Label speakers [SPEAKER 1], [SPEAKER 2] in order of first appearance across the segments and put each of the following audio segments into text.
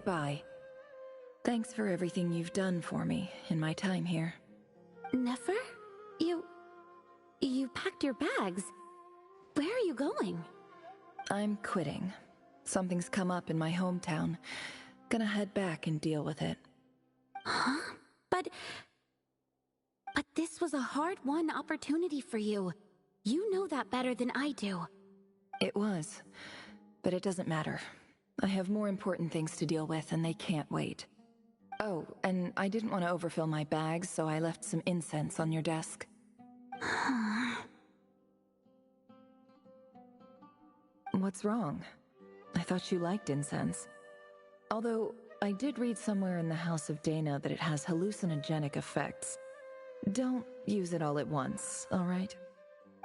[SPEAKER 1] goodbye. Thanks for everything you've done for me in my time here.
[SPEAKER 2] Nefer? You packed your bags. Where are you going?
[SPEAKER 1] I'm quitting. Something's come up in my hometown. Gonna head back and deal with it.
[SPEAKER 2] Huh? But this was a hard-won opportunity for you. You know that better than I do.
[SPEAKER 1] It was. But it doesn't matter. I have more important things to deal with, and they can't wait. Oh, and I didn't want to overfill my bags, so I left some incense on your desk. What's wrong? I thought you liked incense. Although, I did read somewhere in the House of Dana that it has hallucinogenic effects. Don't use it all at once, alright?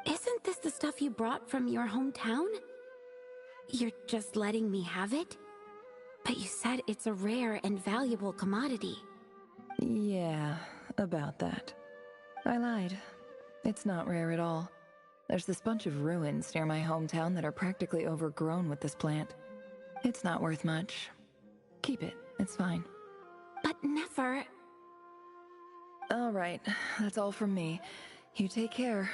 [SPEAKER 2] Isn't this the stuff you brought from your hometown? You're just letting me have it? But you said it's a rare and valuable commodity.
[SPEAKER 1] Yeah, about that. I lied. It's not rare at all. There's this bunch of ruins near my hometown that are practically overgrown with this plant. It's not worth much. Keep it, it's fine.
[SPEAKER 2] But Nefer...
[SPEAKER 1] Alright, that's all from me. You take care.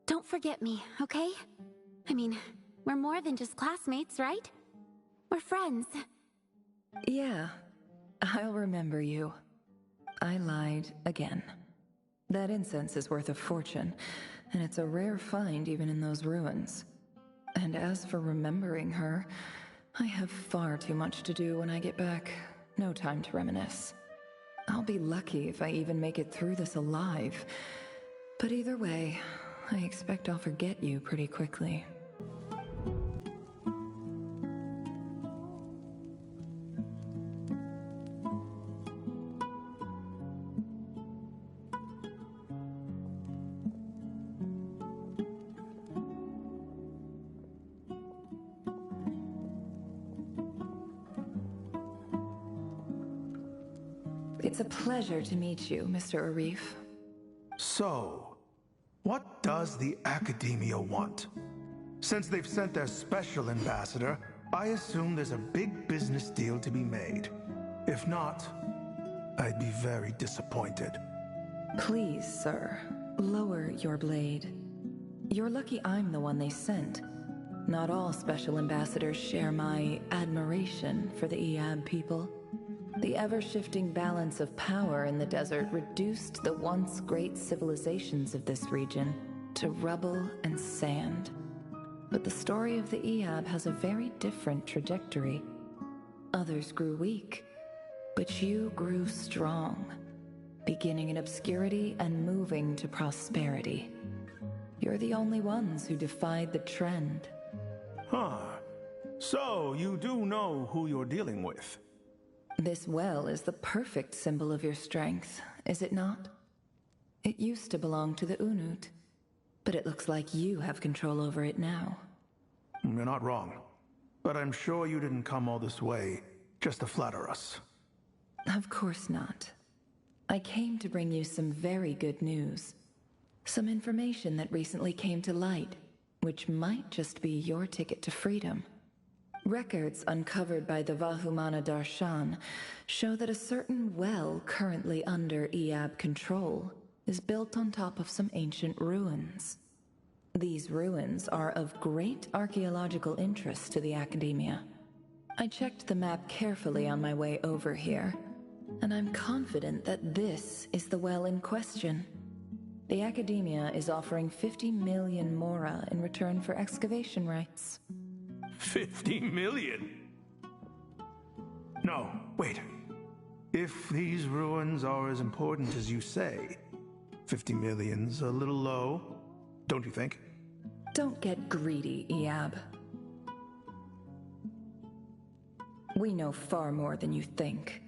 [SPEAKER 2] Don't forget me, okay? I mean, we're more than just classmates, right? We're friends.
[SPEAKER 1] Yeah, I'll remember you. I lied again. That incense is worth a fortune, and it's a rare find even in those ruins. And as for remembering her, I have far too much to do when I get back. No time to reminisce. I'll be lucky if I even make it through this alive. But either way, I expect I'll forget you pretty quickly. It's a pleasure to meet you, Mr. Arif.
[SPEAKER 3] So, what does the Academia want? Since they've sent their special ambassador, I assume there's a big business deal to be made. If not, I'd be very disappointed.
[SPEAKER 1] Please, sir, lower your blade. You're lucky I'm the one they sent. Not all special ambassadors share my admiration for the Iab people. The ever-shifting balance of power in the desert reduced the once great civilizations of this region to rubble and sand. But the story of the Iab has a very different trajectory. Others grew weak, but you grew strong, beginning in obscurity and moving to prosperity. You're the only ones who defied the trend.
[SPEAKER 3] Huh. So, you do know who you're dealing with?
[SPEAKER 1] This well is the perfect symbol of your strength, is it not? It used to belong to the Unut, but it looks like you have control over it now.
[SPEAKER 3] You're not wrong. But I'm sure you didn't come all this way just to flatter us.
[SPEAKER 1] Of course not. I came to bring you some very good news. Some information that recently came to light, which might just be your ticket to freedom. Records uncovered by the Vahumana Darshan show that a certain well currently under Iab control is built on top of some ancient ruins. These ruins are of great archaeological interest to the Academia. I checked the map carefully on my way over here, and I'm confident that this is the well in question. The Academia is offering 50 million mora in return for excavation rights.
[SPEAKER 3] 50 million? No, wait. If these ruins are as important as you say, 50 million's a little low, don't you think?
[SPEAKER 1] Don't get greedy, Iab. We know far more than you think.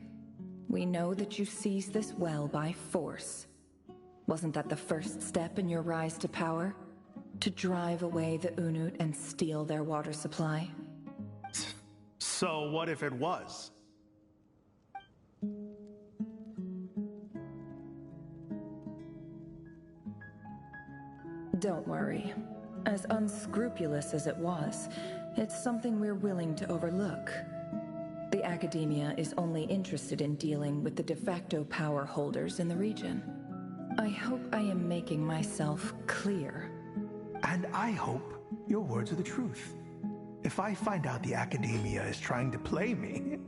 [SPEAKER 1] We know that you seized this well by force. Wasn't that the first step in your rise to power? To drive away the Unut and steal their water supply?
[SPEAKER 3] So what if it was?
[SPEAKER 1] Don't worry. As unscrupulous as it was, it's something we're willing to overlook. The Academia is only interested in dealing with the de facto power holders in the region. I hope I am making myself clear.
[SPEAKER 3] And I hope your words are the truth. If I find out the Academia is trying to play me,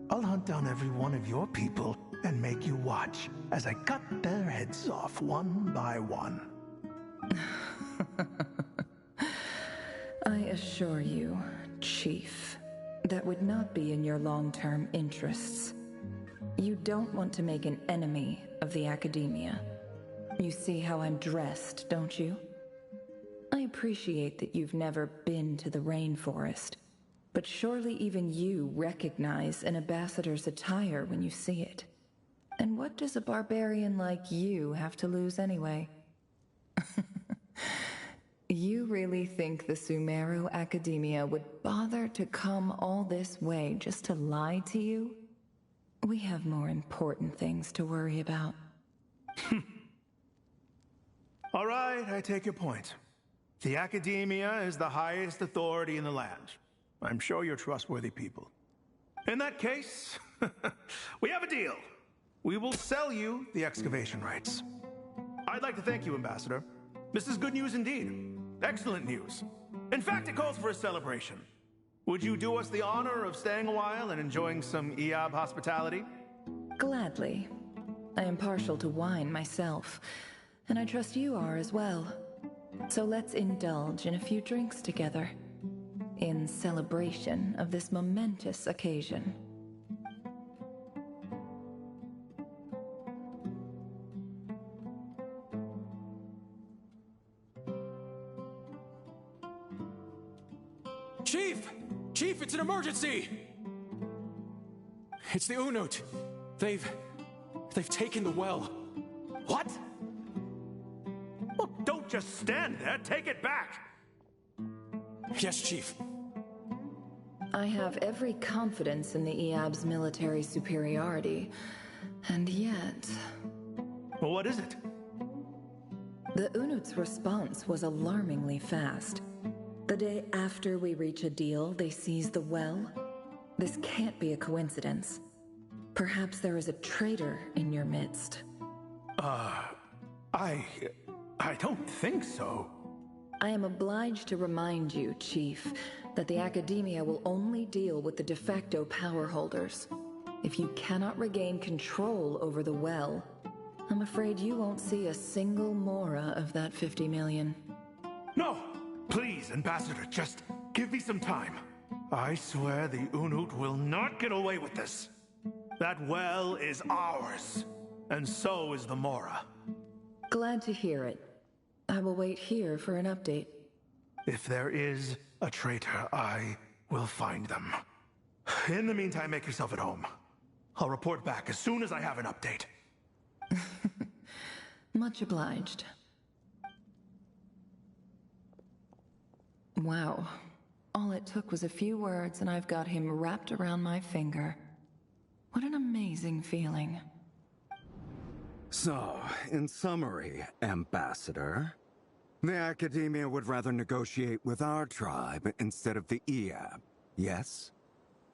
[SPEAKER 3] I'll hunt down every one of your people and make you watch as I cut their heads off one by one.
[SPEAKER 1] I assure you, Chief, that would not be in your long-term interests. You don't want to make an enemy of the Academia. You see how I'm dressed, don't you? I appreciate that you've never been to the rainforest, but surely even you recognize an ambassador's attire when you see it. And what does a barbarian like you have to lose anyway? You really think the Sumeru Academia would bother to come all this way just to lie to you? We have more important things to worry about.
[SPEAKER 3] All right, I take your point. The Academia is the highest authority in the land. I'm sure you're trustworthy people. In that case, we have a deal. We will sell you the excavation rights. I'd like to thank you, Ambassador. This is good news indeed. Excellent news. In fact, it calls for a celebration. Would you do us the honor of staying a while and enjoying some Iab hospitality?
[SPEAKER 1] Gladly. I am partial to wine myself, and I trust you are as well. So let's indulge in a few drinks together, in celebration of this momentous occasion.
[SPEAKER 4] Chief! Chief, it's an emergency! It's the Unut. They've taken the well.
[SPEAKER 3] What? Well, don't just stand there. Take it back.
[SPEAKER 4] Yes, Chief.
[SPEAKER 1] I have every confidence in the Iab's military superiority, and yet...
[SPEAKER 3] Well, what is it?
[SPEAKER 1] The Unut's response was alarmingly fast. The day after we reach a deal, they seize the well. This can't be a coincidence. Perhaps there is a traitor in your midst.
[SPEAKER 3] I don't think so.
[SPEAKER 1] I am obliged to remind you, Chief, that the Academia will only deal with the de facto power holders. If you cannot regain control over the well, I'm afraid you won't see a single mora of that 50 million.
[SPEAKER 3] No! Please, Ambassador, just give me some time. I swear the Unut will not get away with this. That well is ours, and so is the mora.
[SPEAKER 1] Glad to hear it. I will wait here for an update.
[SPEAKER 3] If there is a traitor, I will find them. In the meantime, make yourself at home. I'll report back as soon as I have an update.
[SPEAKER 1] Much obliged. Wow. All it took was a few words and I've got him wrapped around my finger. What an amazing feeling.
[SPEAKER 5] So, in summary, Ambassador, the Academia would rather negotiate with our tribe instead of the Iab, yes?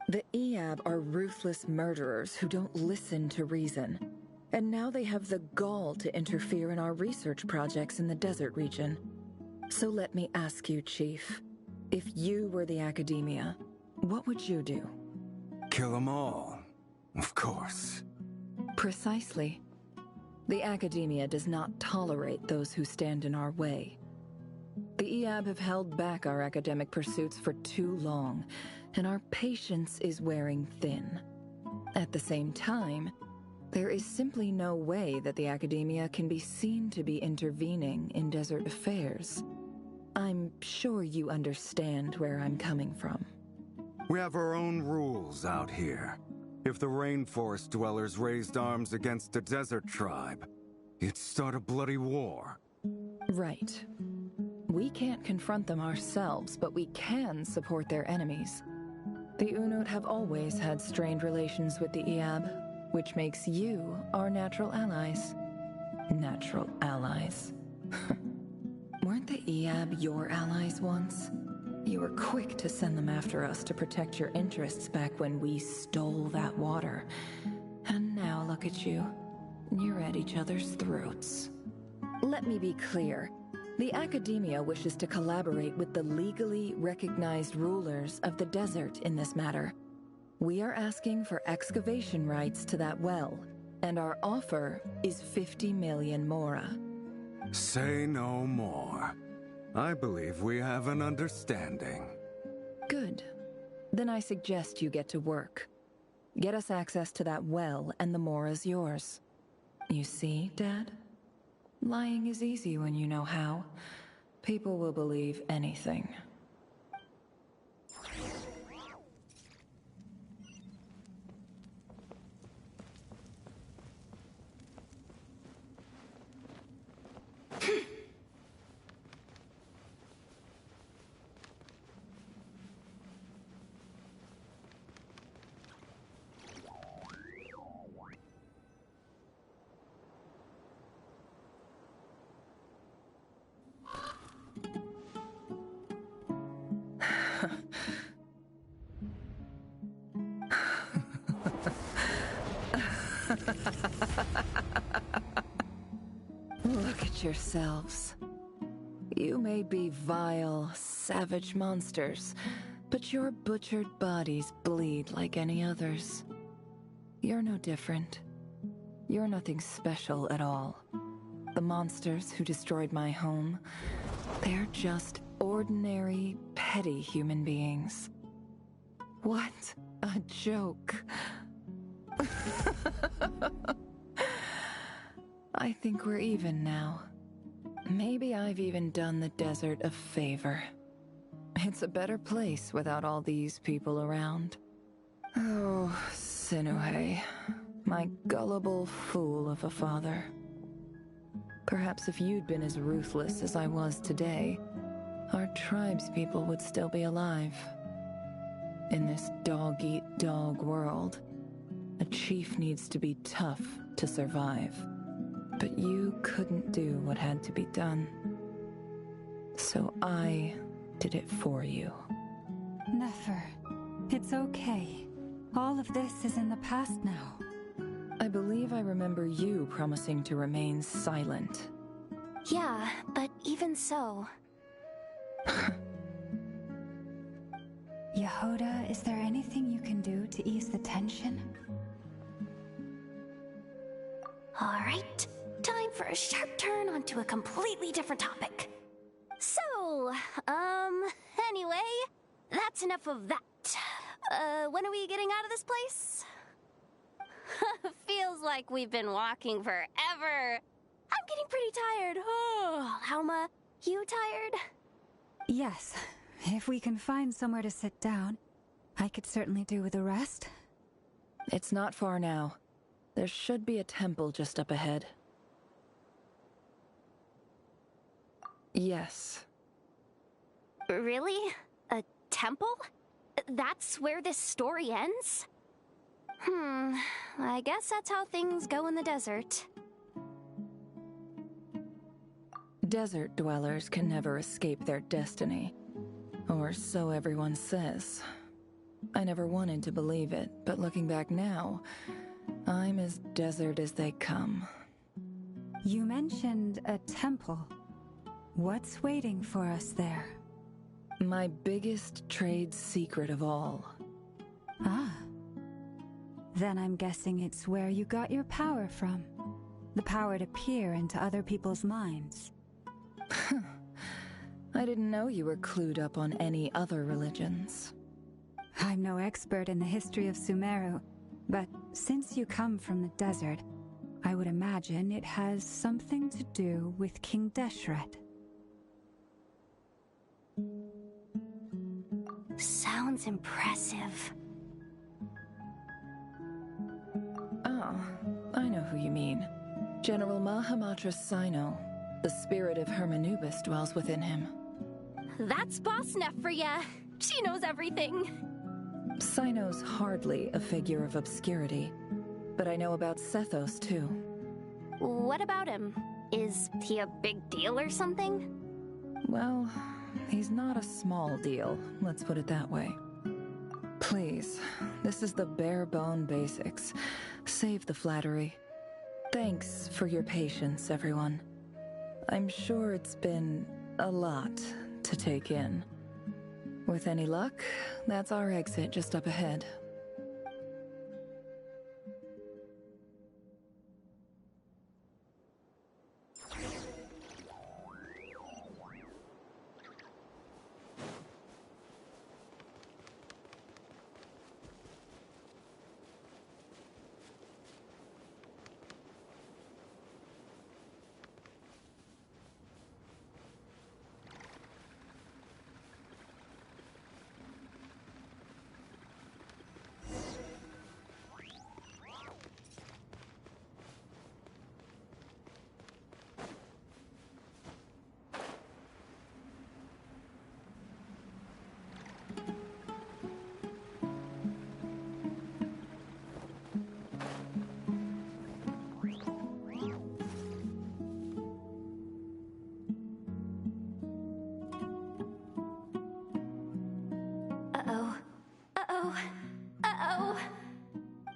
[SPEAKER 1] The Iab are ruthless murderers who don't listen to reason. And now they have the gall to interfere in our research projects in the desert region. So let me ask you, Chief, if you were the Academia, what would you do?
[SPEAKER 5] Kill them all, of course.
[SPEAKER 1] Precisely. The Academia does not tolerate those who stand in our way. The Iab have held back our academic pursuits for too long, and our patience is wearing thin. At the same time, there is simply no way that the Academia can be seen to be intervening in desert affairs. I'm sure you understand where I'm coming from.
[SPEAKER 5] We have our own rules out here. If the rainforest dwellers raised arms against a desert tribe, it'd start a bloody war.
[SPEAKER 1] Right. We can't confront them ourselves, but we can support their enemies. The Unut have always had strained relations with the Iab, which makes you our natural allies. Natural allies. Weren't Iab your allies once? You were quick to send them after us to protect your interests back when we stole that water. And now look at you. You're at each other's throats. Let me be clear. The Academia wishes to collaborate with the legally recognized rulers of the desert in this matter. We are asking for excavation rights to that well, and our offer is 50 million mora.
[SPEAKER 5] Say no more. I believe we have an understanding.
[SPEAKER 1] Good. Then I suggest you get to work. Get us access to that well, and the mora's yours. You see, Dad? Lying is easy when you know how. People will believe anything. Look at yourselves. You may be vile, savage monsters, but your butchered bodies bleed like any others. You're no different. You're nothing special at all. The monsters who destroyed my home, they're just ordinary, petty human beings. What a joke. I think we're even now. Maybe I've even done the desert a favor. It's a better place without all these people around. Oh, Sinuhe, my gullible fool of a father. Perhaps if you'd been as ruthless as I was today, our tribespeople would still be alive. In this dog-eat-dog world, a chief needs to be tough to survive. But you couldn't do what had to be done. So I did it for you.
[SPEAKER 6] Nefer, it's okay. All of this is in the past now.
[SPEAKER 1] I believe I remember you promising to remain silent.
[SPEAKER 2] Yeah, but even so...
[SPEAKER 6] Yehoda, is there anything you can do to ease the tension?
[SPEAKER 2] All right, time for a sharp turn onto a completely different topic. So, anyway, that's enough of that. When are we getting out of this place? Feels like we've been walking forever. I'm getting pretty tired. Oh, Alma, you tired?
[SPEAKER 6] Yes. If we can find somewhere to sit down, I could certainly do with a rest.
[SPEAKER 1] It's not far now. There should be a temple just up ahead. Yes.
[SPEAKER 2] Really? A temple? That's where this story ends? I guess that's how things go in the desert.
[SPEAKER 1] Desert dwellers can never escape their destiny. Or so everyone says. I never wanted to believe it, but looking back now, I'm as desert as they come.
[SPEAKER 6] You mentioned a temple. What's waiting for us there?
[SPEAKER 1] My biggest trade secret of all.
[SPEAKER 6] Ah. Then I'm guessing it's where you got your power from. The power to peer into other people's minds.
[SPEAKER 1] I didn't know you were clued up on any other religions.
[SPEAKER 6] I'm no expert in the history of Sumeru, but since you come from the desert, I would imagine it has something to do with King Deshret.
[SPEAKER 2] Sounds impressive.
[SPEAKER 1] Oh, I know who you mean. General Mahamatra Sino. The spirit of Hermanubis dwells within him.
[SPEAKER 2] That's Boss Neff for ya. She knows everything.
[SPEAKER 1] Sino's hardly a figure of obscurity, but I know about Sethos too.
[SPEAKER 2] What about him? Is he a big deal or something?
[SPEAKER 1] Well, he's not a small deal, let's put it that way. Please, this is the bare-bone basics. Save the flattery. Thanks for your patience, everyone. I'm sure it's been a lot to take in. With any luck, that's our exit just up ahead.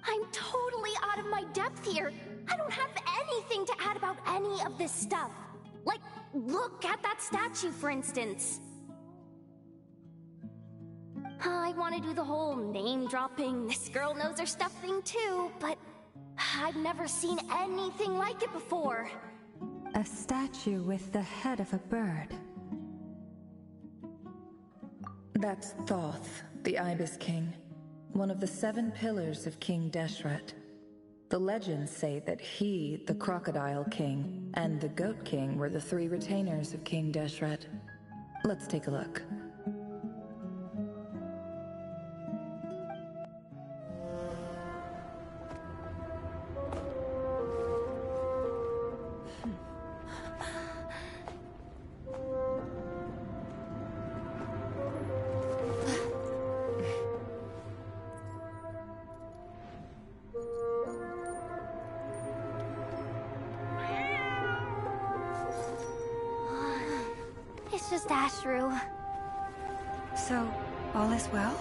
[SPEAKER 2] I'm totally out of my depth here. I don't have anything to add about any of this stuff. Like, look at that statue, for instance. I want to do the whole name-dropping, this girl knows her stuff thing too, but I've never seen anything like it before.
[SPEAKER 6] A statue with the head of a bird.
[SPEAKER 1] That's Thoth, the Ibis King, one of the 7 pillars of King Deshret. The legends say that he, the Crocodile King, and the Goat King were the 3 retainers of King Deshret. Let's take a look.
[SPEAKER 2] It's just Ashru.
[SPEAKER 6] So, all is well?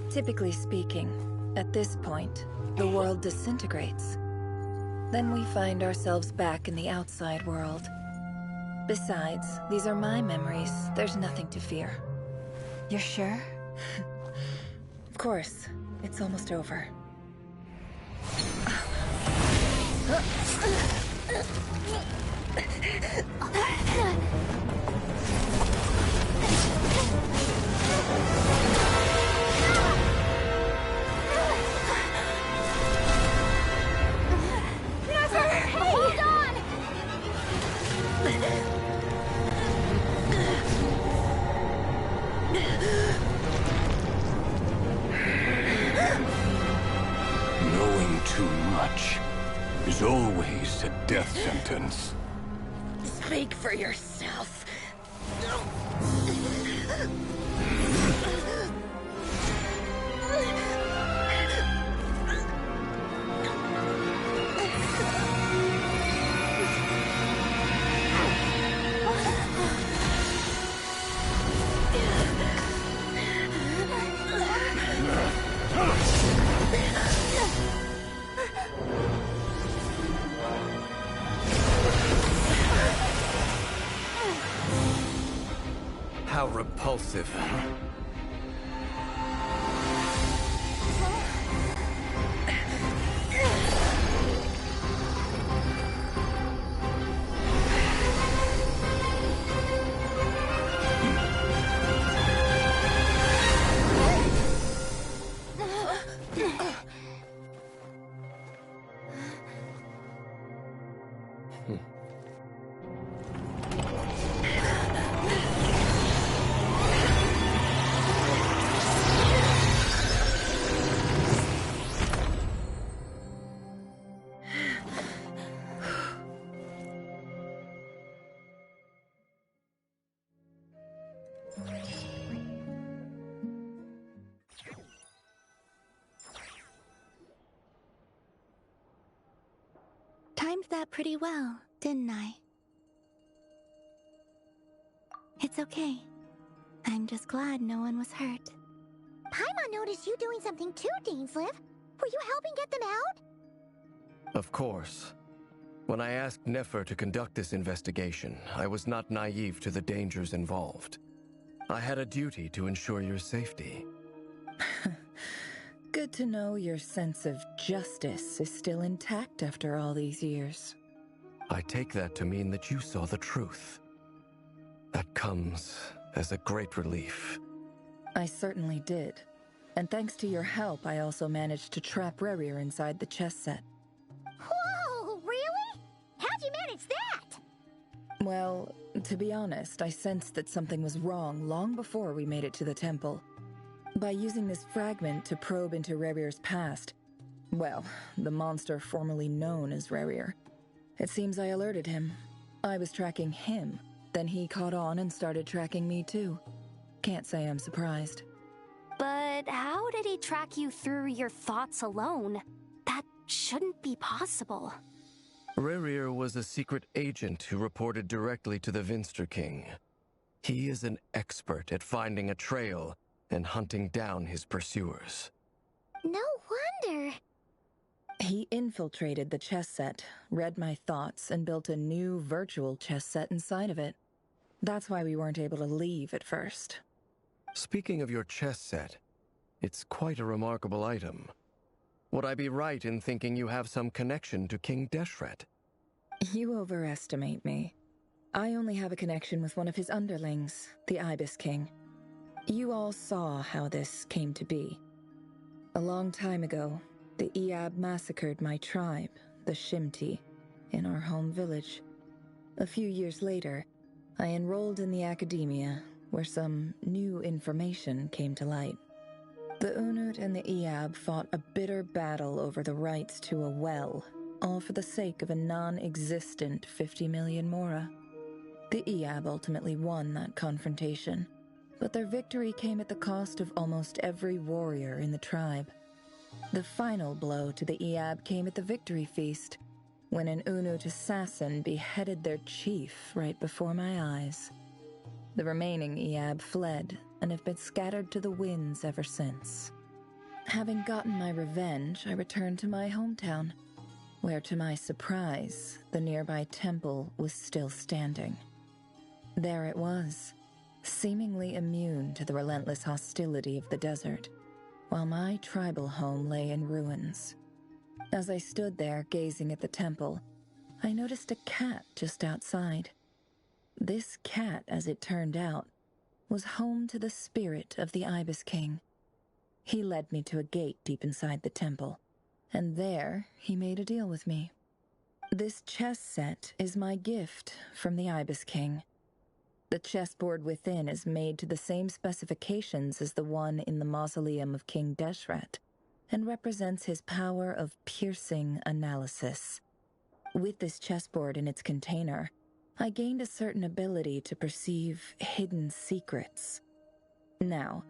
[SPEAKER 1] Typically speaking, at this point, the world disintegrates. Then we find ourselves back in the outside world. Besides, these are my memories. There's nothing to fear.
[SPEAKER 6] You're sure?
[SPEAKER 1] Of course. It's almost over.
[SPEAKER 2] Nefer! Hey! Hold on!
[SPEAKER 7] Knowing too much is always a death sentence.
[SPEAKER 1] Speak for yourself.
[SPEAKER 4] How repulsive.
[SPEAKER 2] timed that pretty well, didn't I? It's okay. I'm just glad no one was hurt.
[SPEAKER 8] Paimon noticed you doing something too, Dainsleif. Were you helping get them out?
[SPEAKER 9] Of course. When I asked Nefer to conduct this investigation, I was not naive to the dangers involved. I had a duty to ensure your safety.
[SPEAKER 1] Good to know your sense of justice is still intact after all these years.
[SPEAKER 9] I take that to mean that you saw the truth. That comes as a great relief.
[SPEAKER 1] I certainly did. And thanks to your help, I also managed to trap Rerir inside the chess set.
[SPEAKER 8] Whoa, really? How'd you manage that?
[SPEAKER 1] Well, to be honest, I sensed that something was wrong long before we made it to the temple. By using this fragment to probe into Rerir's past, well, the monster formerly known as Rerir, it seems I alerted him. I was tracking him, then he caught on and started tracking me too. Can't say I'm surprised.
[SPEAKER 2] But how did he track you through your thoughts alone? That shouldn't be possible.
[SPEAKER 9] Rerir was a secret agent who reported directly to the Vinster King. He is an expert at finding a trail and hunting down his pursuers.
[SPEAKER 8] No wonder.
[SPEAKER 1] He infiltrated the chess set, read my thoughts, and built a new virtual chess set inside of it. That's why we weren't able to leave at first.
[SPEAKER 9] Speaking of your chess set, it's quite a remarkable item. Would I be right in thinking you have some connection to King Deshret?
[SPEAKER 1] You overestimate me. I only have a connection with one of his underlings, the Ibis King. You all saw how this came to be. A long time ago, the Iab massacred my tribe, the Shimti, in our home village. A few years later, I enrolled in the academia, where some new information came to light. The Unut and the Iab fought a bitter battle over the rights to a well, all for the sake of a non-existent 50 million mora. The Iab ultimately won that confrontation, but their victory came at the cost of almost every warrior in the tribe. The final blow to the Iab came at the victory feast, when an Unut assassin beheaded their chief right before my eyes. The remaining Iab fled and have been scattered to the winds ever since. Having gotten my revenge, I returned to my hometown, where to my surprise, the nearby temple was still standing. There it was, seemingly immune to the relentless hostility of the desert, while my tribal home lay in ruins. As I stood there gazing at the temple, I noticed a cat just outside. This cat, as it turned out, was home to the spirit of the Ibis King. He led me to a gate deep inside the temple, and there he made a deal with me. This chess set is my gift from the Ibis King. The chessboard within is made to the same specifications as the one in the mausoleum of King Deshret, and represents his power of piercing analysis. With this chessboard in its container, I gained a certain ability to perceive hidden secrets. Now,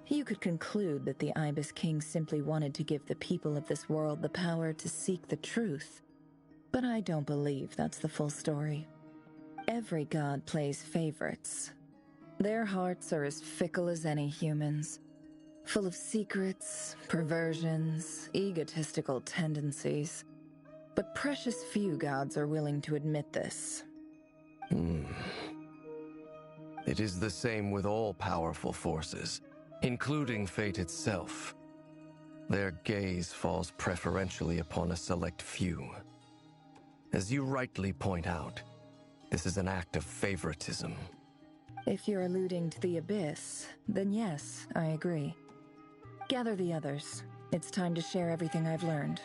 [SPEAKER 1] you could conclude that the Ibis King simply wanted to give the people of this world the power to seek the truth, but I don't believe that's the full story. Every god plays favorites. Their hearts are as fickle as any human's, full of secrets, perversions, egotistical tendencies. But precious few gods are willing to admit this.
[SPEAKER 9] It is the same with all powerful forces, including fate itself. Their gaze falls preferentially upon a select few. As you rightly point out, this is an act of favoritism.
[SPEAKER 1] If you're alluding to the Abyss, then yes, I agree. Gather the others. It's time to share everything I've learned.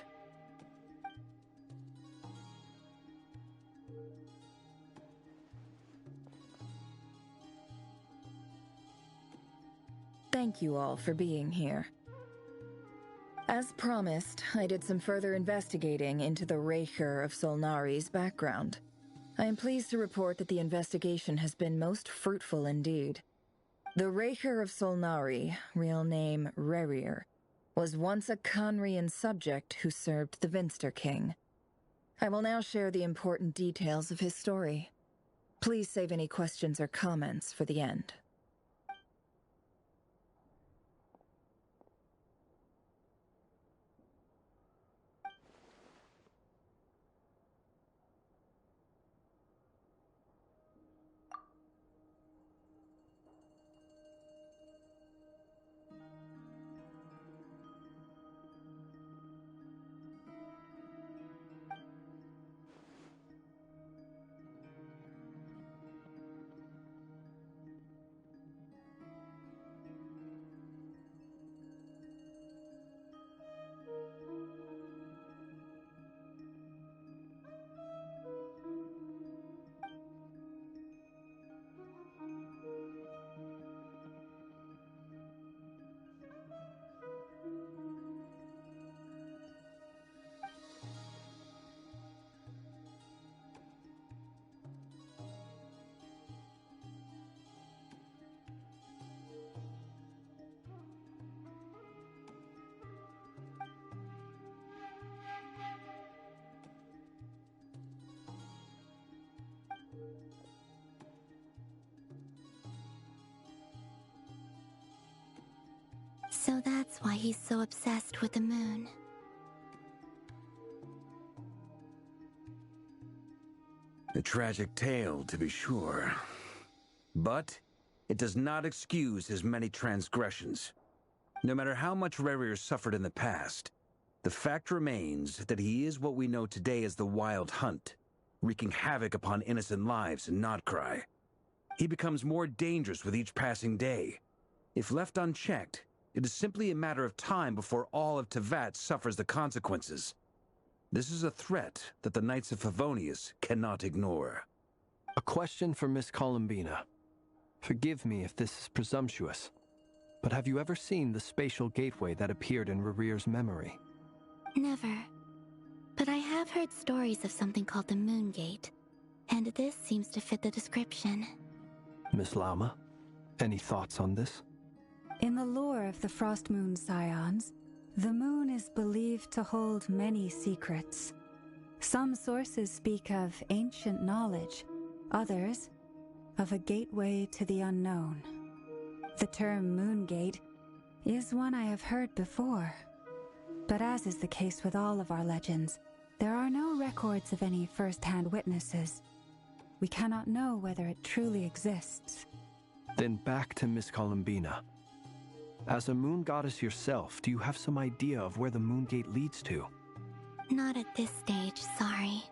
[SPEAKER 1] Thank you all for being here. As promised, I did some further investigating into the Raker of Solnari's background. I am pleased to report that the investigation has been most fruitful indeed. The Raker of Solnari, real name Rerir, was once a Conrian subject who served the Vinster King. I will now share the important details of his story. Please save any questions or comments for the end.
[SPEAKER 2] So that's why he's so obsessed with the moon.
[SPEAKER 10] A tragic tale, to be sure. But it does not excuse his many transgressions. No matter how much Rerir suffered in the past, the fact remains that he is what we know today as the Wild Hunt, wreaking havoc upon innocent lives in Notcry. He becomes more dangerous with each passing day. If left unchecked, it is simply a matter of time before all of Teyvat suffers the consequences. This is a threat that the Knights of Favonius cannot ignore.
[SPEAKER 11] A question for Miss Columbina. Forgive me if this is presumptuous, but have you ever seen the spatial gateway that appeared in Rerir's memory?
[SPEAKER 2] Never. But I have heard stories of something called the Moon Gate, and this seems to fit the description.
[SPEAKER 11] Miss Lama, any thoughts on this?
[SPEAKER 6] In the lore of the Frostmoon Scions, the moon is believed to hold many secrets. Some sources speak of ancient knowledge, others of a gateway to the unknown. The term Moon Gate is one I have heard before, but as is the case with all of our legends, there are no records of any first-hand witnesses. We cannot know whether it truly exists.
[SPEAKER 11] Then back to Miss Columbina. As a moon goddess yourself, do you have some idea of where the Moon Gate leads to?
[SPEAKER 2] Not at this stage, sorry.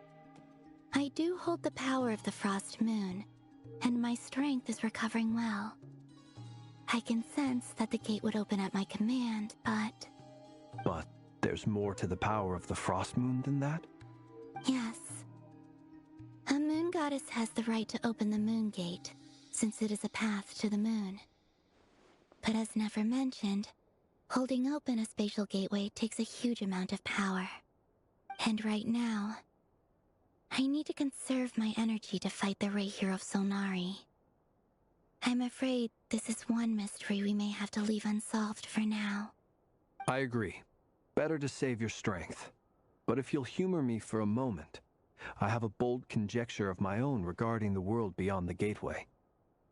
[SPEAKER 2] I do hold the power of the Frost Moon, and my strength is recovering well. I can sense that the gate would open at my command, but...
[SPEAKER 11] But there's more to the power of the Frost Moon than that?
[SPEAKER 2] Yes. A moon goddess has the right to open the Moon Gate, since it is a path to the moon. But as Nefer mentioned, holding open a spatial gateway takes a huge amount of power. And right now, I need to conserve my energy to fight the Reihir of Solnari. I'm afraid this is one mystery we may have to leave unsolved for now.
[SPEAKER 11] I agree. Better to save your strength. But if you'll humor me for a moment, I have a bold conjecture of my own regarding the world beyond the gateway.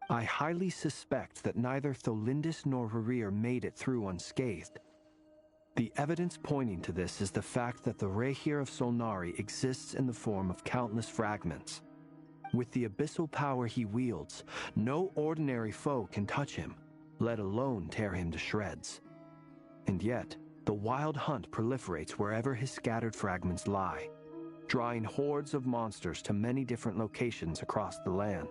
[SPEAKER 11] I highly suspect that neither Tholindis nor Rerir made it through unscathed. The evidence pointing to this is the fact that the Reihir of Solnari exists in the form of countless fragments. With the abyssal power he wields, no ordinary foe can touch him, let alone tear him to shreds. And yet, the Wild Hunt proliferates wherever his scattered fragments lie, drawing hordes of monsters to many different locations across the land.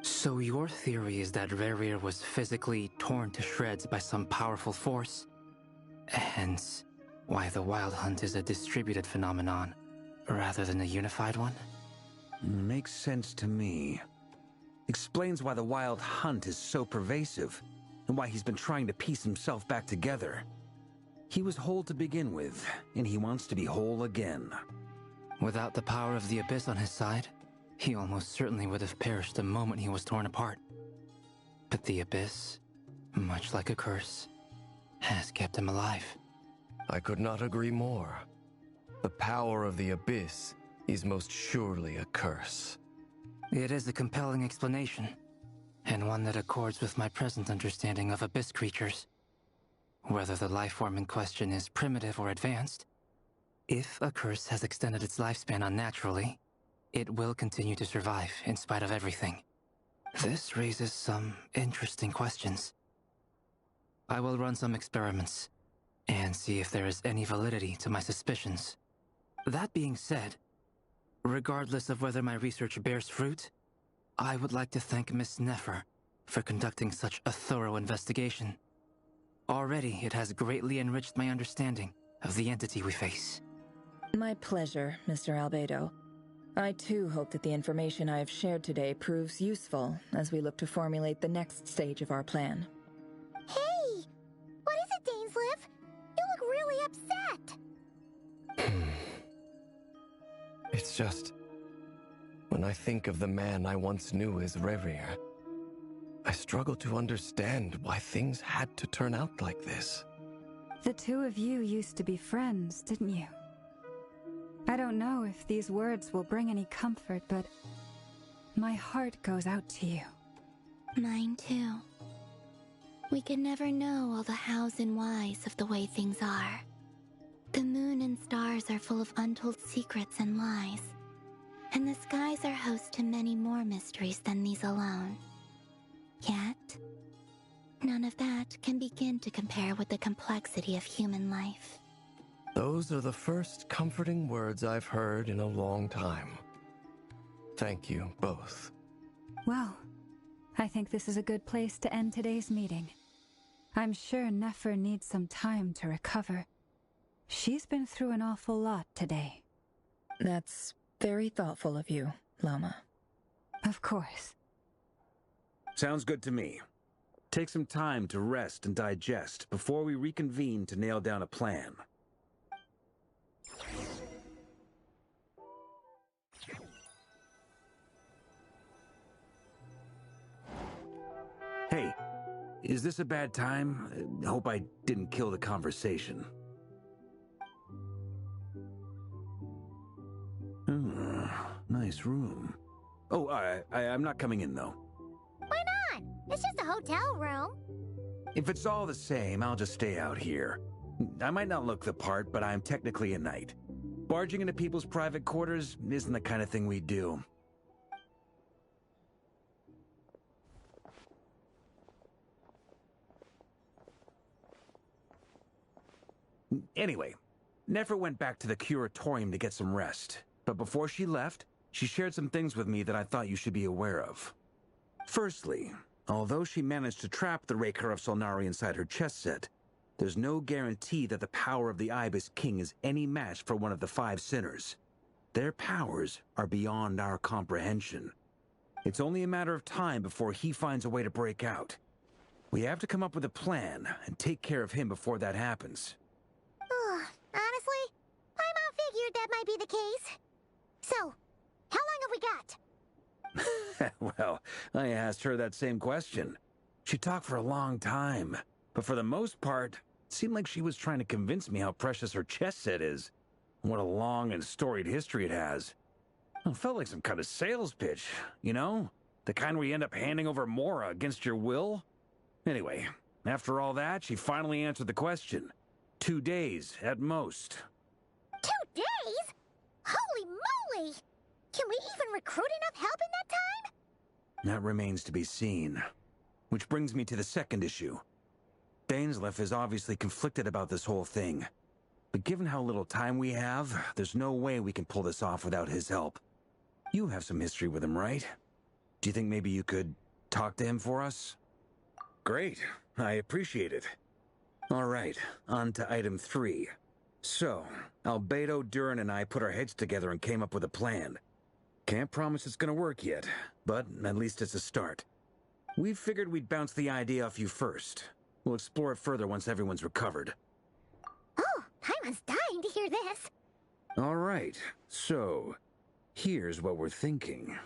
[SPEAKER 12] So your theory is that Rerir was physically torn to shreds by some powerful force? Hence, why the Wild Hunt is a distributed phenomenon, rather than a unified one?
[SPEAKER 10] Makes sense to me. Explains why the Wild Hunt is so pervasive, and why he's been trying to piece himself back together. He was whole to begin with, and he wants to be whole again.
[SPEAKER 12] Without the power of the Abyss on his side, he almost certainly would have perished the moment he was torn apart. But the Abyss, much like a curse, has kept him alive.
[SPEAKER 9] I could not agree more. The power of the Abyss is most surely a curse.
[SPEAKER 12] It is a compelling explanation, and one that accords with my present understanding of abyss creatures. Whether the life form in question is primitive or advanced, if a curse has extended its lifespan unnaturally, it will continue to survive in spite of everything. This raises some interesting questions. I will run some experiments and see if there is any validity to my suspicions. That being said, regardless of whether my research bears fruit, I would like to thank Miss Nefer for conducting such a thorough investigation. Already, it has greatly enriched my understanding of the entity we face.
[SPEAKER 1] My pleasure, Mr. Albedo. I too hope that the information I have shared today proves useful as we look to formulate the next stage of our plan.
[SPEAKER 8] Hey! What is it, Dainsleif? You look really upset!
[SPEAKER 9] It's just... when I think of the man I once knew as Rerir, I struggle to understand why things had to turn out like this.
[SPEAKER 6] The two of you used to be friends, didn't you? I don't know if these words will bring any comfort, but my heart goes out to you.
[SPEAKER 2] Mine too. We can never know all the hows and whys of the way things are. The moon and stars are full of untold secrets and lies, and the skies are host to many more mysteries than these alone. Yet, none of that can begin to compare with the complexity of human life.
[SPEAKER 9] Those are the first comforting words I've heard in a long time. Thank you, both.
[SPEAKER 6] Well, I think this is a good place to end today's meeting. I'm sure Nefer needs some time to recover. She's been through an awful lot today.
[SPEAKER 1] That's very thoughtful of you, Lama.
[SPEAKER 6] Of course.
[SPEAKER 10] Sounds good to me. Take some time to rest and digest before we reconvene to nail down a plan. Hey, is this a bad time? Hope I didn't kill the conversation. Nice room. Oh, I'm not coming in, though.
[SPEAKER 8] Why not? It's just a hotel room.
[SPEAKER 10] If it's all the same, I'll just stay out here. I might not look the part, but I'm technically a knight. Barging into people's private quarters isn't the kind of thing we do. Anyway, Nefer went back to the curatorium to get some rest. But before she left, she shared some things with me that I thought you should be aware of. Firstly, although she managed to trap the Raker of Solnari inside her chest set, there's no guarantee that the power of the Ibis King is any match for one of the 5 sinners. Their powers are beyond our comprehension. It's only a matter of time before he finds a way to break out. We have to come up with a plan and take care of him before that happens.
[SPEAKER 8] Honestly, my mom figured that might be the case. So, how long have we got?
[SPEAKER 10] Well, I asked her that same question. She talked for a long time, but for the most part, it seemed like she was trying to convince me how precious her chest set is. What a long and storied history it has. It felt like some kind of sales pitch, you know? The kind where you end up handing over Mora against your will? Anyway, after all that, she finally answered the question. 2 days, at most.
[SPEAKER 8] 2 days? Holy moly! Can we even recruit enough help in that time?
[SPEAKER 10] That remains to be seen. Which brings me to the second issue. Dainsleif is obviously conflicted about this whole thing. But given how little time we have, there's no way we can pull this off without his help. You have some history with him, right? Do you think maybe you could talk to him for us? Great. I appreciate it. All right, on to item 3. So, Albedo, Durin, and I put our heads together and came up with a plan. Can't promise it's gonna work yet, but at least it's a start. We figured we'd bounce the idea off you first. We'll explore it further once everyone's recovered.
[SPEAKER 8] Oh, Paimon's dying to hear this.
[SPEAKER 10] All right, so here's what we're thinking.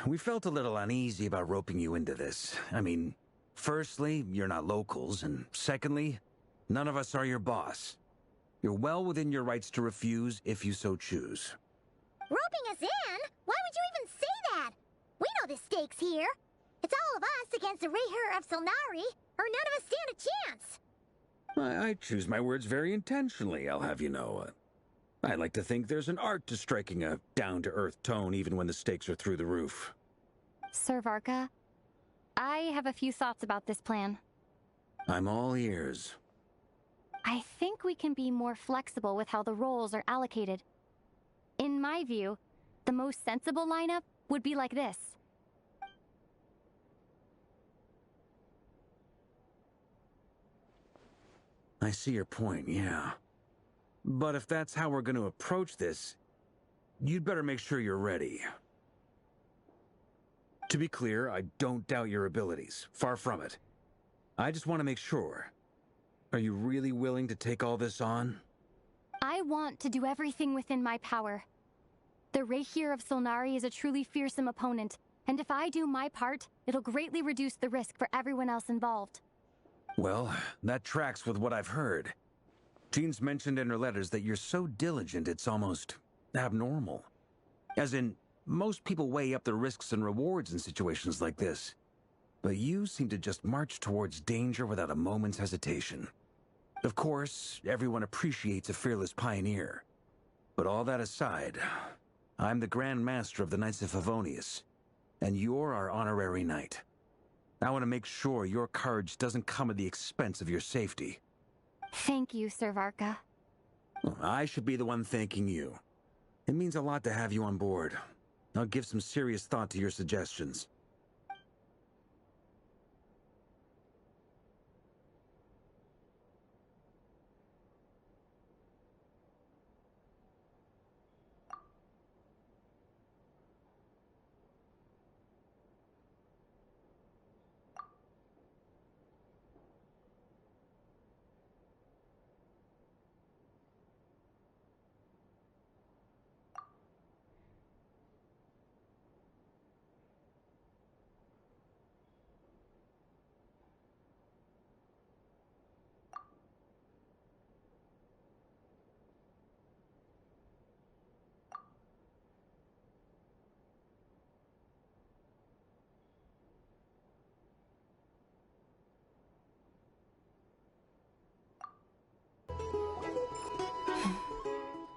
[SPEAKER 10] we felt a little uneasy about roping you into this. I mean, firstly, you're not locals, and secondly, none of us are your boss. You're well within your rights to refuse if you so choose.
[SPEAKER 8] Roping us in? Why would you even say that? We know the stakes here. It's all of us against the Reher of Solnari, or none of us stand a chance.
[SPEAKER 10] I choose my words very intentionally, I'll have you know. I like to think there's an art to striking a down-to-earth tone even when the stakes are through the roof.
[SPEAKER 13] Sir Varka, I have a few thoughts about this plan.
[SPEAKER 10] I'm all ears.
[SPEAKER 13] I think we can be more flexible with how the roles are allocated. In my view, the most sensible lineup would be like this.
[SPEAKER 10] I see your point, yeah. But if that's how we're going to approach this, you'd better make sure you're ready. To be clear, I don't doubt your abilities. Far from it. I just want to make sure. Are you really willing to take all this on?
[SPEAKER 13] I want to do everything within my power. The Reher of Solnari is a truly fearsome opponent, and if I do my part, it'll greatly reduce the risk for everyone else involved.
[SPEAKER 10] Well, that tracks with what I've heard. Jean's mentioned in her letters that you're so diligent it's almost abnormal. As in, most people weigh up the risks and rewards in situations like this. But you seem to just march towards danger without a moment's hesitation. Of course, everyone appreciates a fearless pioneer. But all that aside, I'm the Grand Master of the Knights of Favonius, and you're our honorary knight. I want to make sure your courage doesn't come at the expense of your safety.
[SPEAKER 13] Thank you, Sir Varka.
[SPEAKER 10] I should be the one thanking you. It means a lot to have you on board. I'll give some serious thought to your suggestions.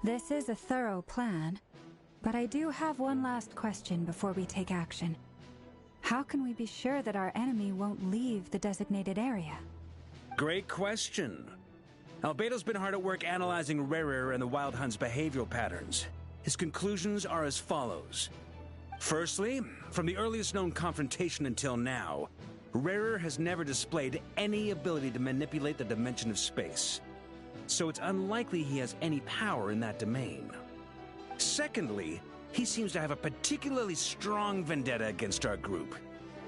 [SPEAKER 6] This is a thorough plan, but I do have one last question before we take action. How can we be sure that our enemy won't leave the designated area?
[SPEAKER 10] Great question. Albedo's been hard at work analyzing Rerer and the Wild Hunt's behavioral patterns. His conclusions are as follows. Firstly, from the earliest known confrontation until now, Rerer has never displayed any ability to manipulate the dimension of space. So it's unlikely he has any power in that domain. Secondly, he seems to have a particularly strong vendetta against our group.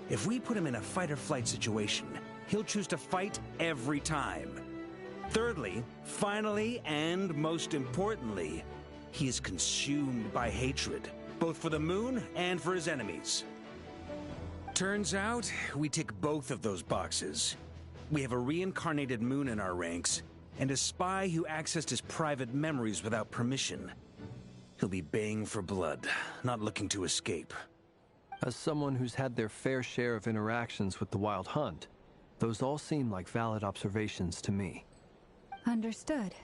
[SPEAKER 10] If we put him in a fight-or-flight situation, he'll choose to fight every time. Thirdly, finally, and most importantly, he is consumed by hatred, both for the moon and for his enemies. Turns out, we tick both of those boxes. We have a reincarnated moon in our ranks, and a spy who accessed his private memories without permission. He'll be baying for blood, not looking to escape.
[SPEAKER 11] As someone who's had their fair share of interactions with the Wild Hunt, those all seem like valid observations to me.
[SPEAKER 6] Understood.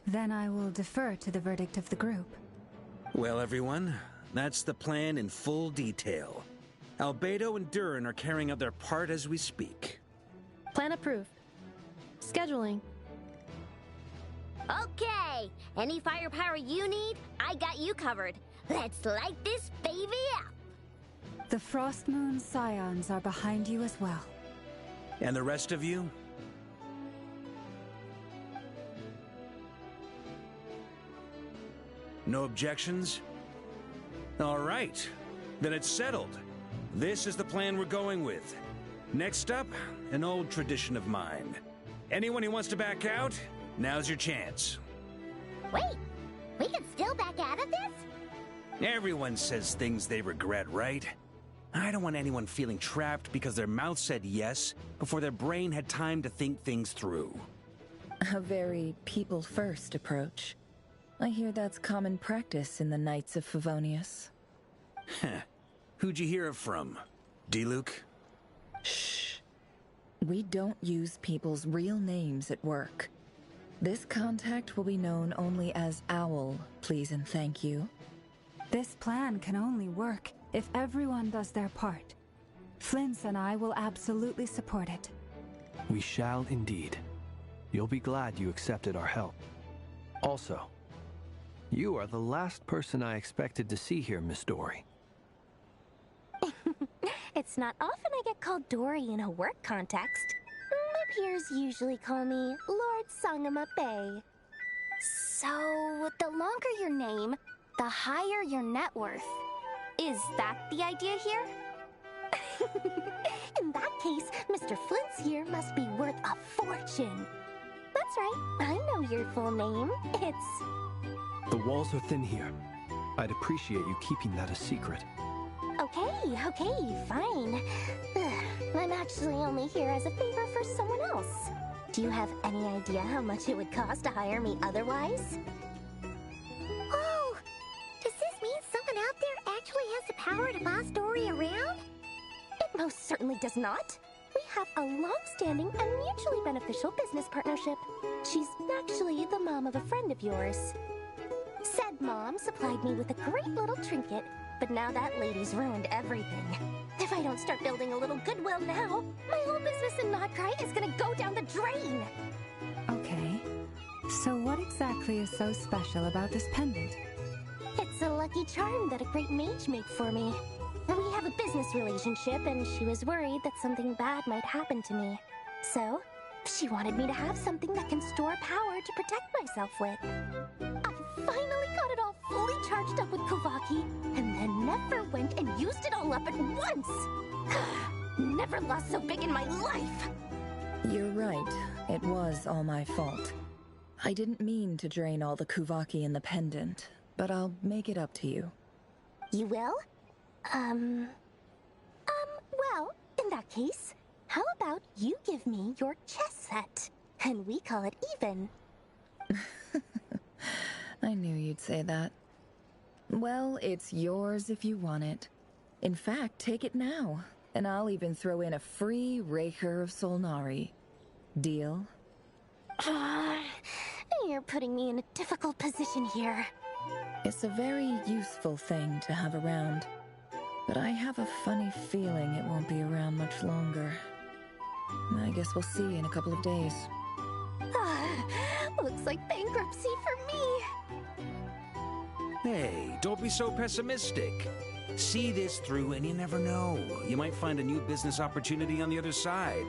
[SPEAKER 6] Then I will defer to the verdict of the group.
[SPEAKER 10] Well, everyone, that's the plan in full detail. Albedo and Durin are carrying out their part as we speak.
[SPEAKER 14] Plan approved. Scheduling.
[SPEAKER 8] Okay, any firepower you need, I got you covered. Let's light this baby up.
[SPEAKER 6] The Frostmoon Scions are behind you as well.
[SPEAKER 10] And the rest of you? No objections? All right, then it's settled. This is the plan we're going with. Next up, an old tradition of mine. Anyone who wants to back out, now's your chance.
[SPEAKER 8] Wait, we can still back out of this?
[SPEAKER 10] Everyone says things they regret, right? I don't want anyone feeling trapped because their mouth said yes before their brain had time to think things through.
[SPEAKER 1] A very people-first approach. I hear that's common practice in the Knights of Favonius.
[SPEAKER 10] Heh. Who'd you hear it from? D-Luke?
[SPEAKER 1] Shh. We don't use people's real names at work. This contact will be known only as Owl, please and thank you.
[SPEAKER 6] This plan can only work if everyone does their part. Flint's and I will absolutely support it.
[SPEAKER 11] We shall indeed. You'll be glad you accepted our help. Also, you are the last person I expected to see here, Miss Dori.
[SPEAKER 2] It's not often I get called Dori in a work context. My peers usually call me Lord Sangama Bay. So, the longer your name, the higher your net worth. Is that the idea here? In that case, Mr. Flint's here must be worth a fortune. That's right, I know your full name. It's...
[SPEAKER 11] The walls are thin here. I'd appreciate you keeping that a secret.
[SPEAKER 2] Okay, fine. I'm actually only here as a favor for someone else. Do you have any idea how much it would cost to hire me otherwise?
[SPEAKER 8] Oh! Does this mean someone out there actually has the power to boss Dori around?
[SPEAKER 2] It most certainly does not. We have a long-standing and mutually beneficial business partnership. She's actually the mom of a friend of yours. Said mom supplied me with a great little trinket, but now that lady's ruined everything. If I don't start building a little goodwill now, my whole business in Notcry is gonna go down the drain!
[SPEAKER 6] Okay. So what exactly is so special about this pendant?
[SPEAKER 2] It's a lucky charm that a great mage made for me. We have a business relationship, and she was worried that something bad might happen to me. So, she wanted me to have something that can store power to protect myself with. I finally got it all fully charged up with Kuvaki, and then Nefer went and used it all up at once! Never lost so big in my life!
[SPEAKER 1] You're right. It was all my fault. I didn't mean to drain all the Kuvaki in the pendant, but I'll make it up to you.
[SPEAKER 2] You will? Well, in that case, how about you give me your chess set, and we call it even?
[SPEAKER 1] I knew you'd say that. Well, it's yours if you want it. In fact, take it now, and I'll even throw in a free Raker of Solnari. Deal?
[SPEAKER 2] You're putting me in a difficult position here.
[SPEAKER 1] It's a very useful thing to have around, but I have a funny feeling it won't be around much longer. I guess we'll see in a couple of days.
[SPEAKER 2] Looks like bankruptcy for me.
[SPEAKER 10] Hey, don't be so pessimistic. See this through and you never know. You might find a new business opportunity on the other side.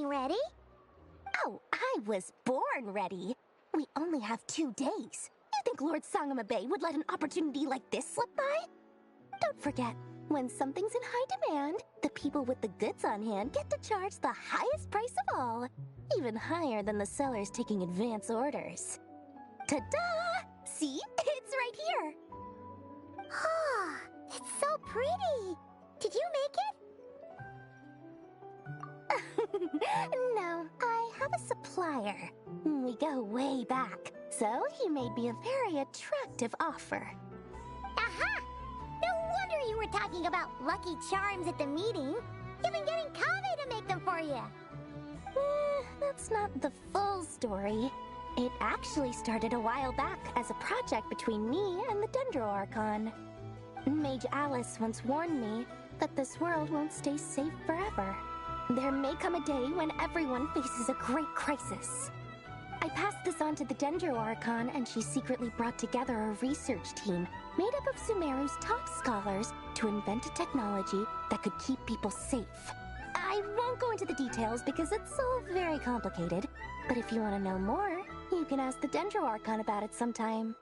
[SPEAKER 8] Ready?
[SPEAKER 2] Oh, I was born ready. We only have 2 days. You think Lord Sangama Bay would let an opportunity like this slip by? Don't forget, when something's in high demand, the people with the goods on hand get to charge the highest price of all, even higher than the sellers taking advance orders. Ta-da! See? It's right here!
[SPEAKER 8] Oh, it's so pretty! Did you make it?
[SPEAKER 2] No, I have a supplier. We go way back, so he made me a very attractive offer.
[SPEAKER 8] Aha! No wonder you were talking about lucky charms at the meeting. You've been getting Kaveh to make them for you.
[SPEAKER 2] That's not the full story. It actually started a while back as a project between me and the Dendro Archon. Mage Alice once warned me that this world won't stay safe forever. There may come a day when everyone faces a great crisis. I passed this on to the Dendro Archon, and she secretly brought together a research team made up of Sumeru's top scholars to invent a technology that could keep people safe. I won't go into the details because it's all very complicated, but if you want to know more, you can ask the Dendro Archon about it sometime.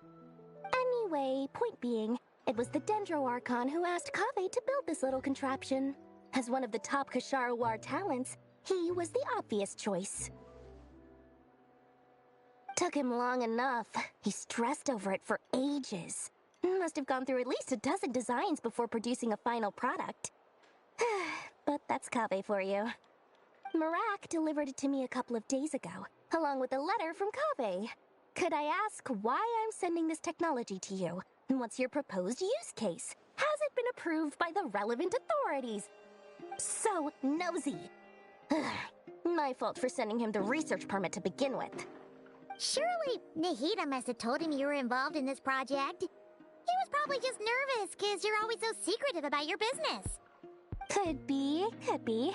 [SPEAKER 2] Anyway, point being, it was the Dendro Archon who asked Kaveh to build this little contraption. As one of the top Kashara War talents, he was the obvious choice. Took him long enough. He stressed over it for ages. Must have gone through at least a dozen designs before producing a final product. But that's Kaveh for you. Marak delivered it to me a couple of days ago, along with a letter from Kaveh. Could I ask why I'm sending this technology to you? And what's your proposed use case? Has it been approved by the relevant authorities? So nosy. My fault for sending him the research permit to begin with.
[SPEAKER 8] Surely Nahida must have told him you were involved in this project. He was probably just nervous because you're always so secretive about your business.
[SPEAKER 2] Could be, could be.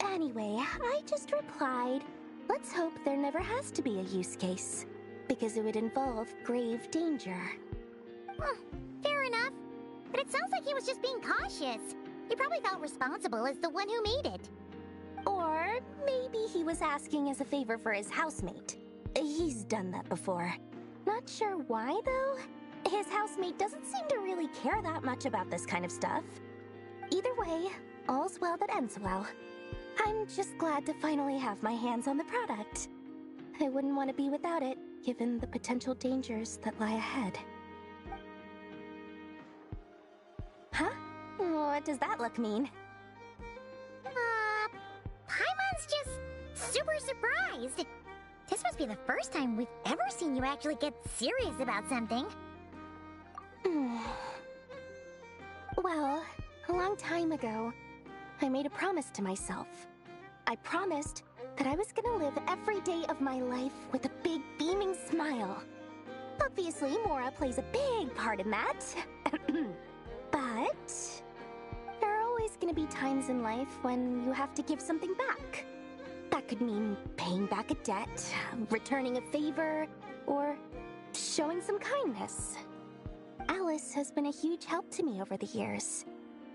[SPEAKER 2] Anyway, I just replied, let's hope there never has to be a use case, because it would involve grave danger.
[SPEAKER 8] Fair enough. But it sounds like he was just being cautious. He probably felt responsible as the one who made it.
[SPEAKER 2] Or maybe he was asking as a favor for his housemate. He's done that before. Not sure why, though. His housemate doesn't seem to really care that much about this kind of stuff. Either way, all's well that ends well. I'm just glad to finally have my hands on the product. I wouldn't want to be without it, given the potential dangers that lie ahead. Huh? What does that look mean?
[SPEAKER 8] Paimon's just super surprised. This must be the first time we've ever seen you actually get serious about something.
[SPEAKER 2] Well, a long time ago, I made a promise to myself. I promised that I was gonna live every day of my life with a big beaming smile. Obviously, Mora plays a big part in that. But there are always gonna be times in life when you have to give something back. That could mean paying back a debt, returning a favor, or showing some kindness. Alice has been a huge help to me over the years.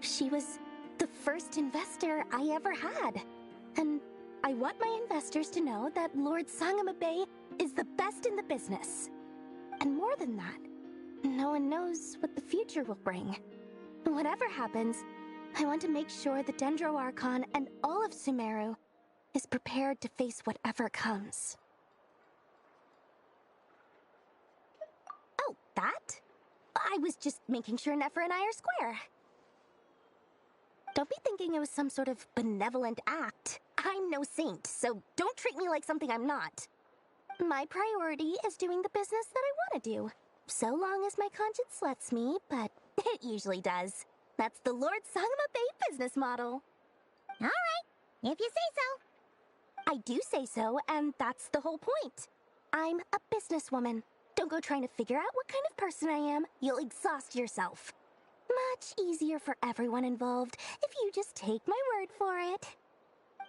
[SPEAKER 2] She was the first investor I ever had. And I want my investors to know that Lord Sangamabe is the best in the business. And more than that, no one knows what the future will bring. Whatever happens, I want to make sure the Dendro Archon and all of Sumeru is prepared to face whatever comes. Oh, that? I was just making sure Nefer and I are square. Don't be thinking it was some sort of benevolent act. I'm no saint, so don't treat me like something I'm not. My priority is doing the business that I want to do, so long as my conscience lets me, but it usually does. That's the Lord Sangamabe business model.
[SPEAKER 8] All right, if you say so.
[SPEAKER 2] I do say so, and that's the whole point. I'm a businesswoman. Don't go trying to figure out what kind of person I am. You'll exhaust yourself. Much easier for everyone involved if you just take my word for it.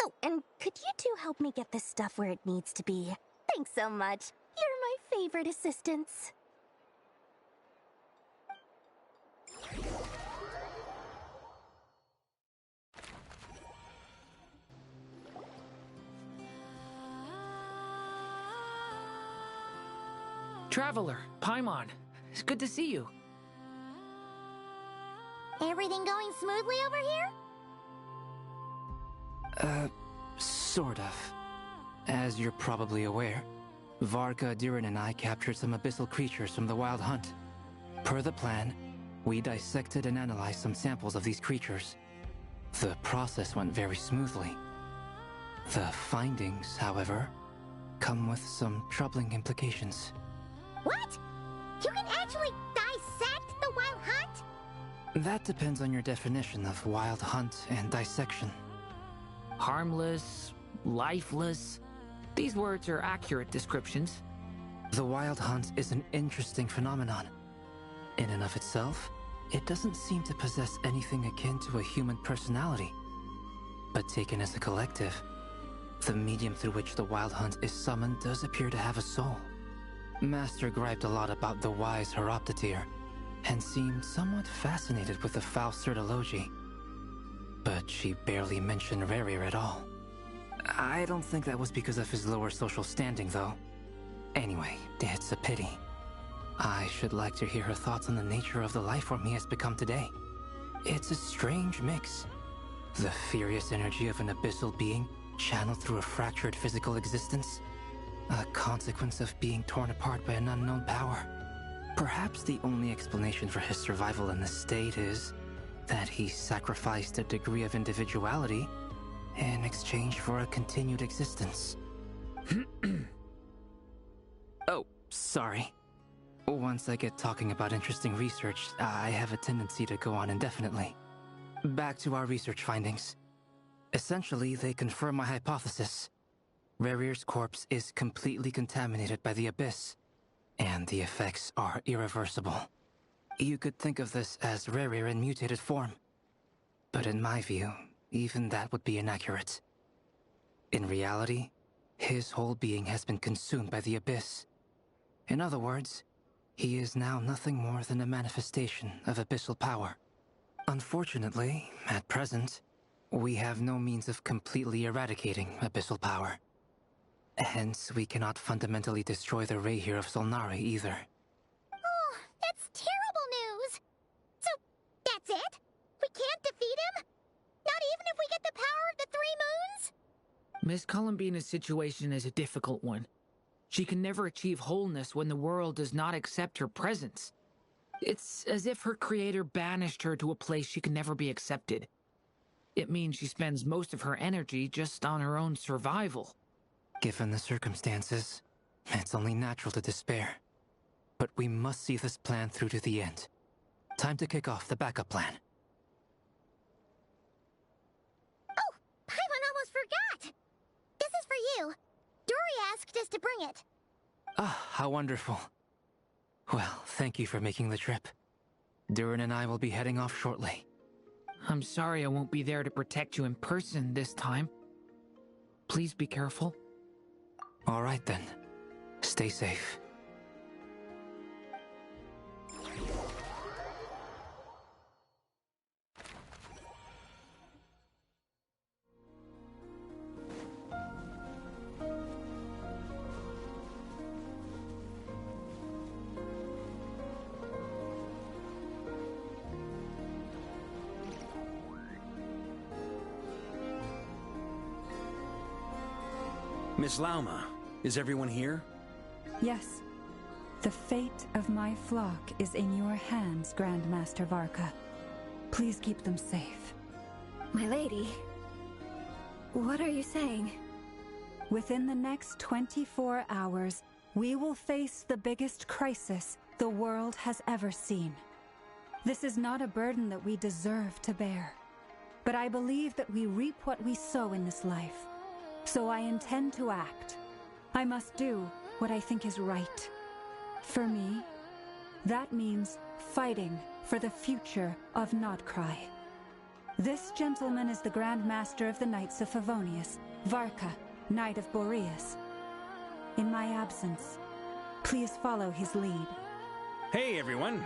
[SPEAKER 2] Oh, and could you two help me get this stuff where it needs to be? Thanks so much. You're my favorite assistants.
[SPEAKER 15] Traveler, Paimon, it's good to see you.
[SPEAKER 8] Everything going smoothly over here?
[SPEAKER 12] Sort of. As you're probably aware, Varka, Durin, and I captured some abyssal creatures from the Wild Hunt. Per the plan, we dissected and analyzed some samples of these creatures. The process went very smoothly. The findings, however, come with some troubling implications.
[SPEAKER 8] What? You can actually dissect the Wild Hunt?
[SPEAKER 12] That depends on your definition of Wild Hunt and dissection.
[SPEAKER 15] Harmless, lifeless. These words are accurate descriptions.
[SPEAKER 12] The Wild Hunt is an interesting phenomenon. In and of itself, it doesn't seem to possess anything akin to a human personality. But taken as a collective, The medium through which the Wild Hunt is summoned does appear to have a soul. Master griped a lot about the wise Horoptetyr, and seemed somewhat fascinated with the Faustsert Elegy. But she barely mentioned Rerir at all. I don't think that was because of his lower social standing, though. Anyway, it's a pity. I should like to hear her thoughts on the nature of the life form he has become today. It's a strange mix. The furious energy of an abyssal being channeled through a fractured physical existence. A consequence of being torn apart by an unknown power. Perhaps the only explanation for his survival in this state is that he sacrificed a degree of individuality in exchange for a continued existence. Oh, sorry. Once I get talking about interesting research, I have a tendency to go on indefinitely. Back to our research findings. Essentially, they confirm my hypothesis. Rerir's corpse is completely contaminated by the Abyss, and the effects are irreversible. You could think of this as Rerir in mutated form. But in my view, even that would be inaccurate. In reality, his whole being has been consumed by the Abyss. In other words, he is now nothing more than a manifestation of abyssal power. Unfortunately, at present, we have no means of completely eradicating abyssal power. Hence, we cannot fundamentally destroy the Reir of Solnari either.
[SPEAKER 8] Oh, that's terrible news! So, that's it? We can't defeat him? Not even if we get the power of the Three Moons?
[SPEAKER 15] Miss Columbina's situation is a difficult one. She can never achieve wholeness when the world does not accept her presence. It's as if her creator banished her to a place she can never be accepted. It means she spends most of her energy just on her own survival.
[SPEAKER 12] Given the circumstances, it's only natural to despair. But we must see this plan through to the end. Time to kick off the backup plan.
[SPEAKER 8] Oh, Paimon almost forgot! This is for you. Dori asked us to bring it.
[SPEAKER 12] Ah, how wonderful. Well, thank you for making the trip. Durin and I will be heading off shortly.
[SPEAKER 15] I'm sorry I won't be there to protect you in person this time. Please be careful.
[SPEAKER 12] All right then. Stay safe.
[SPEAKER 10] Miss Lauma, is everyone here?
[SPEAKER 6] Yes. The fate of my flock is in your hands, Grand Master Varka. Please keep them safe.
[SPEAKER 1] My lady, what are you saying?
[SPEAKER 6] Within the next 24 hours, we will face the biggest crisis the world has ever seen. This is not a burden that we deserve to bear, but I believe that we reap what we sow in this life. So I intend to act. I must do what I think is right. For me, that means fighting for the future of Nodcry. This gentleman is the Grand Master of the Knights of Favonius, Varka, Knight of Boreas. In my absence, please follow his lead.
[SPEAKER 10] Hey, everyone.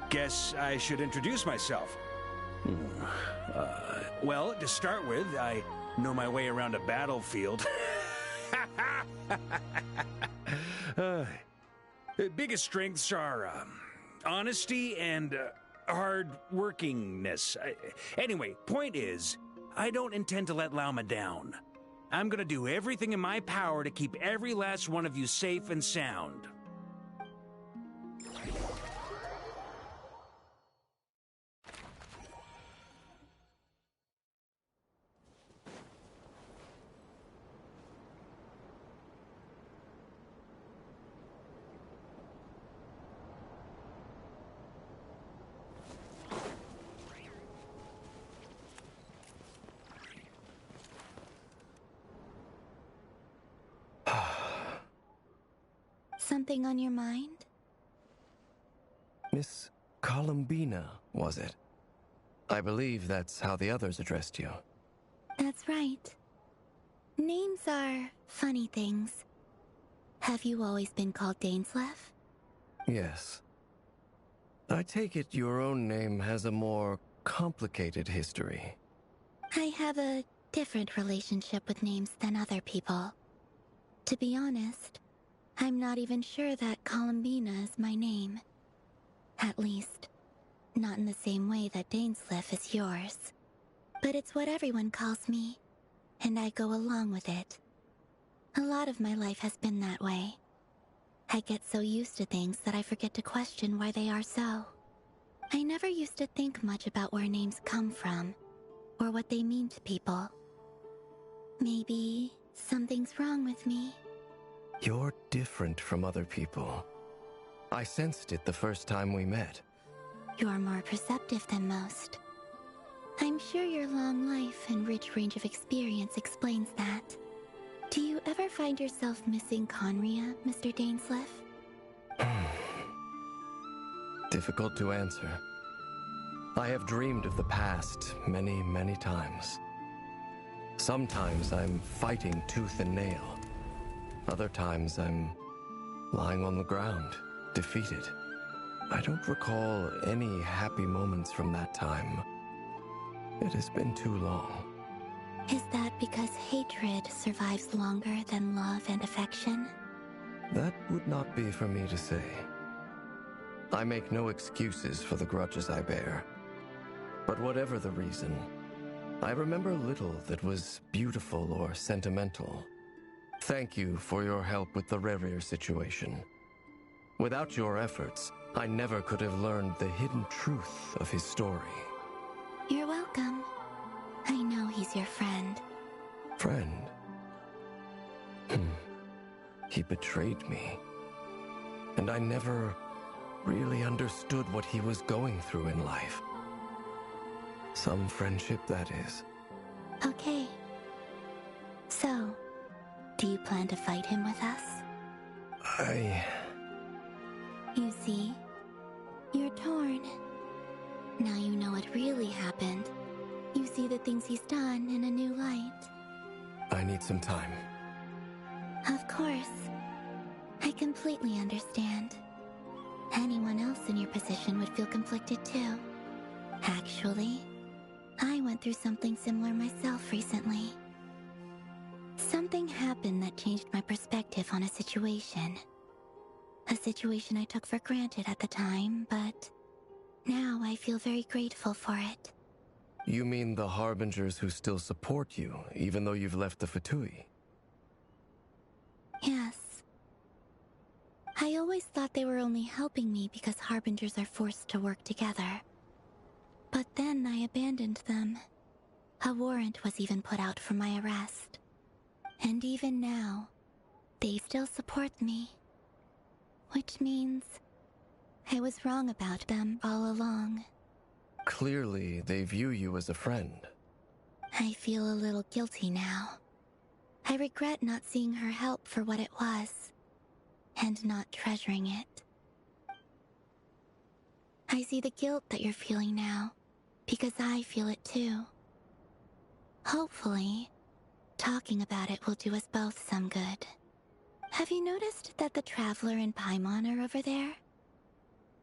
[SPEAKER 10] Guess I should introduce myself. Well, to start with, I know my way around a battlefield. Biggest strengths are honesty and hard-workingness. Anyway, point is, I don't intend to let Lauma down. I'm gonna do everything in my power to keep every last one of you safe and sound.
[SPEAKER 8] Something on your mind?
[SPEAKER 9] Miss Columbina, was it? I believe that's how the others addressed you.
[SPEAKER 8] That's right. Names are funny things. Have you always been called Dainsleif?
[SPEAKER 9] Yes. I take it your own name has a more complicated history.
[SPEAKER 8] I have a different relationship with names than other people. To be honest, I'm not even sure that Columbina is my name. At least, not in the same way that Dainsleif is yours. But it's what everyone calls me, and I go along with it. A lot of my life has been that way. I get so used to things that I forget to question why they are so. I never used to think much about where names come from, or what they mean to people. Maybe something's wrong with me.
[SPEAKER 9] You're different from other people. I sensed it the first time we met.
[SPEAKER 8] You're more perceptive than most. I'm sure your long life and rich range of experience explains that. Do you ever find yourself missing Conria, Mr. Dainsleif?
[SPEAKER 9] Difficult to answer. I have dreamed of the past many, many times. Sometimes I'm fighting tooth and nail. Other times I'm lying on the ground, defeated. I don't recall any happy moments from that time. It has been too long.
[SPEAKER 8] Is that because hatred survives longer than love and affection?
[SPEAKER 9] That would not be for me to say. I make no excuses for the grudges I bear. But whatever the reason, I remember little that was beautiful or sentimental. Thank you for your help with the Rerir situation. Without your efforts, I never could have learned the hidden truth of his story.
[SPEAKER 8] You're welcome. I know he's your friend.
[SPEAKER 9] Friend? He betrayed me. And I never really understood what he was going through in life. Some friendship, that is.
[SPEAKER 8] Okay. So, do you plan to fight him with us? You see, you're torn. Now you know what really happened. You see the things he's done in a new light.
[SPEAKER 9] I need some time.
[SPEAKER 8] Of course. I completely understand. Anyone else in your position would feel conflicted too. Actually, I went through something similar myself recently. Something happened that changed my perspective on a situation. A situation I took for granted at the time, but now I feel very grateful for it.
[SPEAKER 9] You mean the Harbingers who still support you, even though you've left the Fatui?
[SPEAKER 8] Yes. I always thought they were only helping me because Harbingers are forced to work together. But then I abandoned them. A warrant was even put out for my arrest. And even now, they still support me. Which means I was wrong about them all along.
[SPEAKER 9] Clearly, they view you as a friend.
[SPEAKER 8] I feel a little guilty now. I regret not seeing her help for what it was, and not treasuring it. I see the guilt that you're feeling now, because I feel it too. Hopefully, talking about it will do us both some good. Have you noticed that the Traveler and Paimon are over there?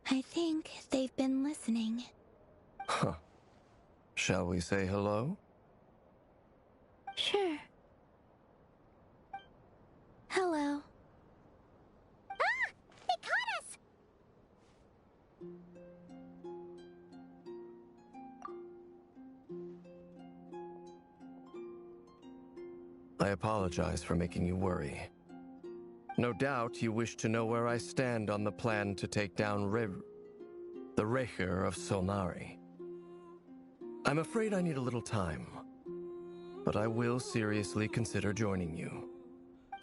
[SPEAKER 8] I think they've been listening.
[SPEAKER 9] Huh. Shall we say hello?
[SPEAKER 8] Sure. Hello.
[SPEAKER 2] Ah! They caught us!
[SPEAKER 9] I apologize for making you worry. No doubt you wish to know where I stand on the plan to take down the Rerir of Solnari. I'm afraid I need a little time, but I will seriously consider joining you.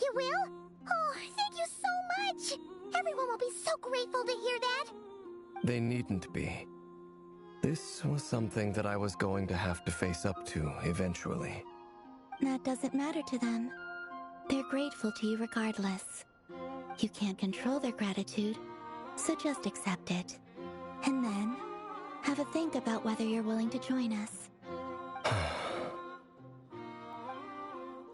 [SPEAKER 2] You will? Oh, thank you so much! Everyone will be so grateful to hear that!
[SPEAKER 9] They needn't be. This was something that I was going to have to face up to eventually.
[SPEAKER 8] That doesn't matter to them. They're grateful to you regardless. You can't control their gratitude, so just accept it. And then, have a think about whether you're willing to join us.